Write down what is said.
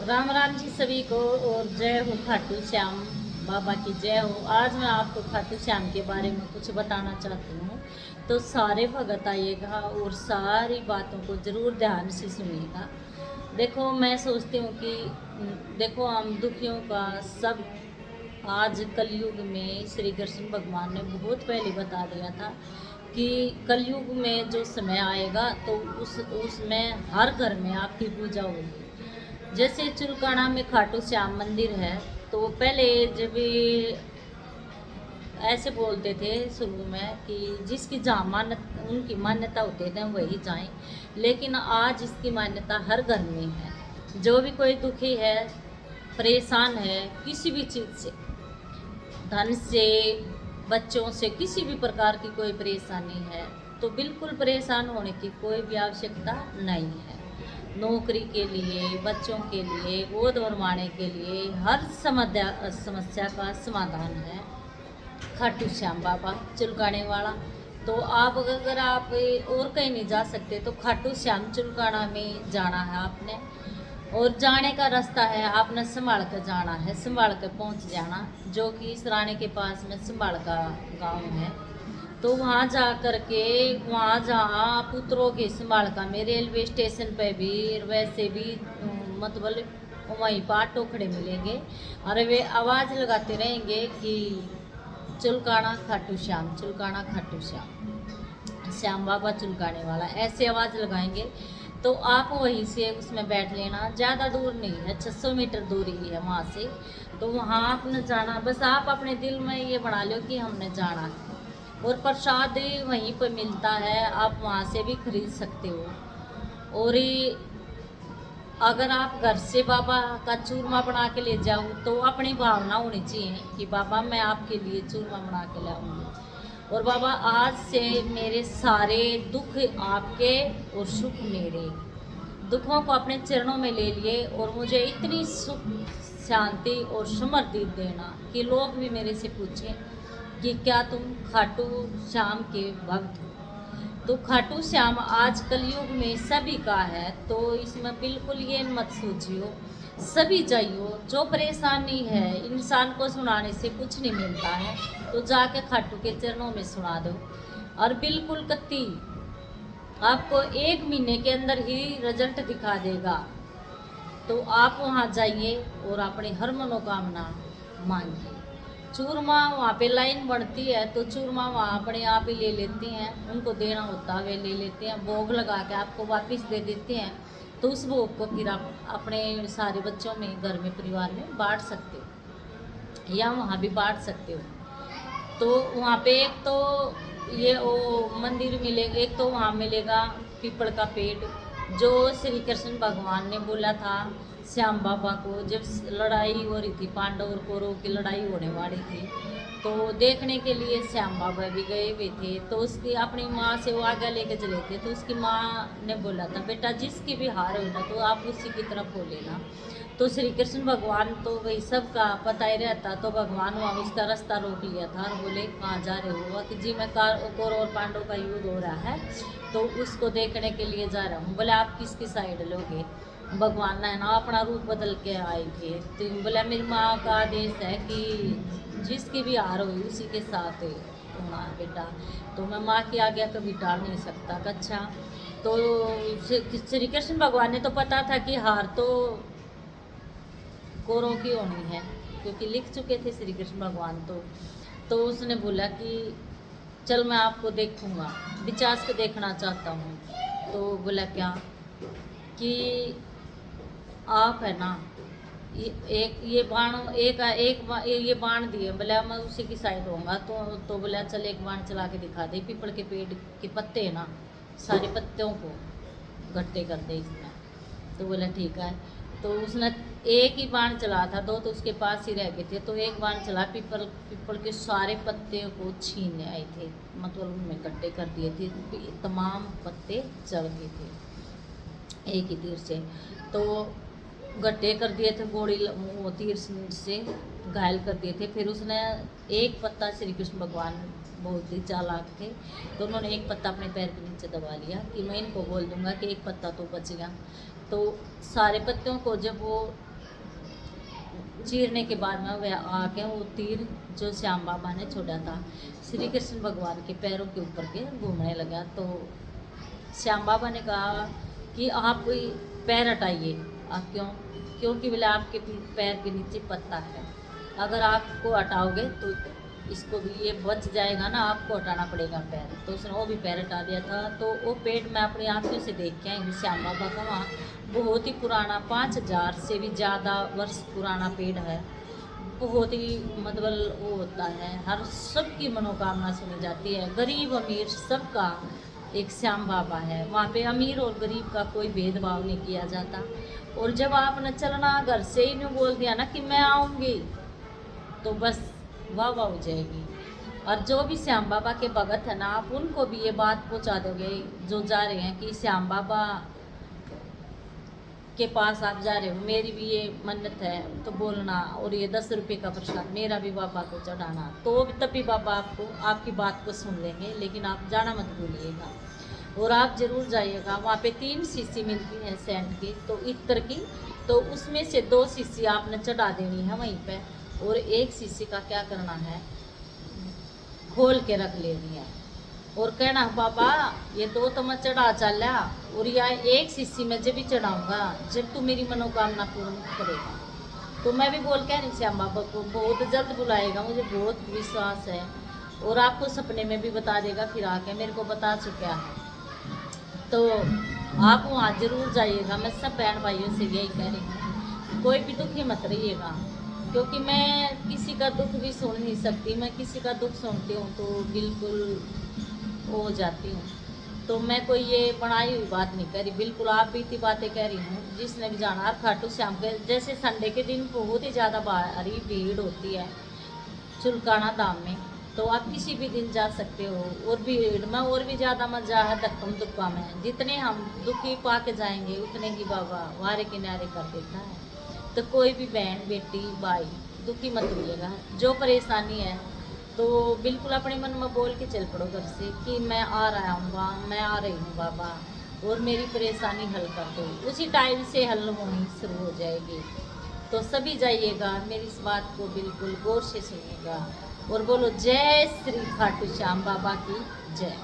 राम राम जी सभी को। और जय हो खाटू श्याम बाबा की जय हो। आज मैं आपको खाटू श्याम के बारे में कुछ बताना चाहती हूँ। तो सारे भगत आइएगा और सारी बातों को ज़रूर ध्यान से सुनिएगा। देखो, मैं सोचती हूँ कि देखो, हम दुखियों का सब आज कलयुग में श्री कृष्ण भगवान ने बहुत पहले बता दिया था कि कलयुग में जो समय आएगा तो उसमें हर घर में आपकी पूजा होगी। जैसे चुलकाना में खाटू श्याम मंदिर है, तो पहले जब ये ऐसे बोलते थे शुरू में कि जिसकी जहाँ मान्यता उनकी मान्यता होती थे वही जाएं, लेकिन आज इसकी मान्यता हर घर में है। जो भी कोई दुखी है, परेशान है किसी भी चीज़ से, धन से, बच्चों से, किसी भी प्रकार की कोई परेशानी है, तो बिल्कुल परेशान होने की कोई भी आवश्यकता नहीं है। नौकरी के लिए, बच्चों के लिए, गोद भरवाने के लिए हर समस्या का समाधान है खाटू श्याम बाबा चुलकाने वाला। तो आप अगर आप और कहीं नहीं जा सकते तो खाटू श्याम चुलकाना में जाना है आपने। और जाने का रास्ता है, आपने संभाल कर जाना है, संभाल कर पहुँच जाना, जो कि सराने के पास में संभाल का गाँव है। तो वहाँ जा कर के, वहाँ जहाँ आप उतरोगे संभाल का में, रेलवे स्टेशन पे भी वैसे भी मतलब वहीं पर टोकड़े मिलेंगे और वे आवाज़ लगाते रहेंगे कि चुलकाना खाटू श्याम, चुलकाना खाटू श्याम, श्याम बाबा चुलकाने वाला, ऐसे आवाज़ लगाएंगे। तो आप वहीं से उसमें बैठ लेना। ज़्यादा दूर नहीं है, 600 मीटर दूरी है वहाँ से। तो वहाँ आपने जाना, बस आप अपने दिल में ये बना लो कि हमने जाना है। और प्रसाद वहीं पर मिलता है, आप वहाँ से भी खरीद सकते हो। और ये अगर आप घर से बाबा का चूरमा बना के ले जाओ तो अपनी भावना होनी चाहिए कि बाबा मैं आपके लिए चूरमा बना के लाऊंगी, और बाबा आज से मेरे सारे दुख आपके और सुख मेरे, दुखों को अपने चरणों में ले लिए और मुझे इतनी सुख, शांति और समृद्धि देना कि लोग भी मेरे से पूछें कि क्या तुम खाटू श्याम के भक्त हो। तो खाटू श्याम आज कलयुग में सभी का है, तो इसमें बिल्कुल ये मत सोचियो, सभी जाइयो। जो परेशानी है, इंसान को सुनाने से कुछ नहीं मिलता है, तो जाके खाटू के चरणों में सुना दो और बिल्कुल कत्ती आपको 1 महीने के अंदर ही रिजल्ट दिखा देगा। तो आप वहाँ जाइए और अपनी हर मनोकामना मांगिए। चूरमा वहाँ पे लाइन बढ़ती है, तो चूरमा वहाँ अपने आप ही ले लेती हैं, उनको देना होता है वे ले लेते हैं, भोग लगा के आपको वापस दे देते हैं। तो उस भोग को फिर आप अपने सारे बच्चों में, घर में, परिवार में बांट सकते हो या वहाँ भी बांट सकते हो। तो वहाँ पे एक तो ये वो मंदिर मिलेगा, एक तो वहाँ मिलेगा पीपल का पेड़, जो श्री कृष्ण भगवान ने बोला था श्याम बाबा को, जब लड़ाई हो रही थी, पांडव और कौरव की लड़ाई होने वाली थी, तो देखने के लिए श्याम बाबा भी गए हुए थे। तो उसकी अपनी माँ से वो आगे लेके चले थे, तो उसकी माँ ने बोला था बेटा जिसकी भी हार हो ना तो आप उसी की तरफ हो लेना। तो श्री कृष्ण भगवान तो वही सबका पता ही रहता, तो भगवान वहाँ उसका रास्ता रोक लिया था और बोले कहाँ जा रहे हो, कि जी मैं कौरव और पांडव का युद्ध हो रहा है तो उसको देखने के लिए जा रहा हूँ। बोले आप किसकी साइड लोगे। भगवान ने ना अपना रूप बदल के आए थे, तो बोला मेरी माँ का आदेश है कि जिसकी भी हार हुई उसी के साथ होना है बेटा, तो मैं माँ की आज्ञा कभी टाल नहीं सकता। अच्छा, तो श्री कृष्ण भगवान ने तो पता था कि हार तो कौरव की होनी है, क्योंकि लिख चुके थे श्री कृष्ण भगवान। तो उसने बोला कि चल मैं आपको देखूंगा, विचार के देखना चाहता हूँ। तो बोला क्या कि आप है ना, ये बाण ये बाण दिए, बोला मैं उसी की साइड होऊंगा। तो बोला चल एक बाण चला के दिखा दे। पीपल के पेड़ के पत्ते है ना, सारे पत्तों को इकट्ठे कर दे इसमें। तो बोला ठीक है। तो उसने एक ही बाण चला था, दो तो उसके पास ही रह गए थे, तो एक बाण चला, पीपल के सारे पत्ते को छीनने आए थे, मतलब उनमें इकट्ठे कर दिए थे, तमाम पत्ते जल गए थे एक ही तीर से। तो गड्ढे कर दिए थे, गोली वो तीर से घायल कर दिए थे। फिर उसने एक पत्ता, श्री कृष्ण भगवान बहुत ही चालाक थे, तो उन्होंने एक पत्ता अपने पैर के नीचे दबा लिया कि मैं इनको बोल दूंगा कि एक पत्ता तो बच गया। तो सारे पत्तों को जब वो चीरने के बाद में वह आके वो तीर जो श्याम बाबा ने छोड़ा था श्री कृष्ण भगवान के पैरों के ऊपर के घूमने लगा। तो श्याम बाबा ने कहा कि आप पैर हटाइए। आप क्योंकि बोले आपके पैर के नीचे पत्ता है, अगर आपको हटाओगे तो इसको भी ये बच जाएगा ना, आपको हटाना पड़ेगा पैर। तो उसने वो भी पैर हटा दिया था। तो वो पेड़ मैं अपनी आंखों से देख के आई श्याम बाबा का, वहाँ बहुत ही पुराना 5000 से भी ज़्यादा वर्ष पुराना पेड़ है। बहुत ही मतलब वो होता है, हर सबकी मनोकामना सुनी जाती है, गरीब अमीर सबका एक श्याम बाबा है। वहाँ पे अमीर और गरीब का कोई भेदभाव नहीं किया जाता। और जब आपने चलना घर से ही नहीं बोल दिया ना कि मैं आऊँगी, तो बस वाह वाह हो जाएगी। और जो भी श्याम बाबा के भगत है ना, आप उनको भी ये बात पहुँचा दोगे जो जा रहे हैं कि श्याम बाबा के पास आप जा रहे हो, मेरी भी ये मन्नत है, तो बोलना। और ये 10 रुपये का प्रसाद मेरा भी बाबा को चढ़ाना, तो तभी बाबा आपको आपकी बात को सुन लेंगे। लेकिन आप जाना मत भूलिएगा और आप ज़रूर जाइएगा। वहाँ पे 3 शीशी मिलती है सेंट की, तो इत्र की, तो उसमें से 2 शीशी आपने चढ़ा देनी है वहीं पे। और 1 शीशी का क्या करना है, खोल के रख लेनी है और कहना बाबा ये 2 तो मैं चढ़ा चला, और यह 1 शीशी में जब भी चढ़ाऊँगा जब तू मेरी मनोकामना पूर्ण करेगा। तो मैं भी बोल के नहीं श्याम बाबा को बहुत जल्द बुलाएगा, मुझे बहुत विश्वास है। और आपको सपने में भी बता देगा, फिर आके मेरे को बता चुका है। तो आप वहाँ जरूर जाइएगा। मैं सब बहन भाइयों से यही कह रही हूँ, कोई भी दुखी मत रहिएगा, क्योंकि मैं किसी का दुख भी सुन नहीं सकती। मैं किसी का दुख सुनती हूँ तो बिल्कुल हो जाती हूँ। तो मैं कोई ये बनाई हुई बात नहीं करी, बिल्कुल आप बीती बातें कह रही हूँ। जिसने भी जाना है खाटू श्याम के, जैसे संडे के दिन बहुत ही ज़्यादा भारी भीड़ होती है चुलकाना धाम में, तो आप किसी भी दिन जा सकते हो। और भीड़ में और भी ज़्यादा मजा है धक्कम दुक्का में। जितने हम दुखी पा के जाएंगे उतने ही बाबा वारे किनारे कर देता है। तो कोई भी बहन बेटी भाई दुखी मत होइएगा। जो परेशानी है तो बिल्कुल अपने मन में बोल के चल पड़ो घर से कि मैं आ रहा हूँ, मैं आ रही हूँ बाबा, और मेरी परेशानी हल कर दो। उसी टाइम से हल होनी शुरू हो जाएगी। तो सभी जाइएगा, मेरी इस बात को बिल्कुल गौर से सुनिएगा और बोलो जय श्री खाटू श्याम बाबा की जय।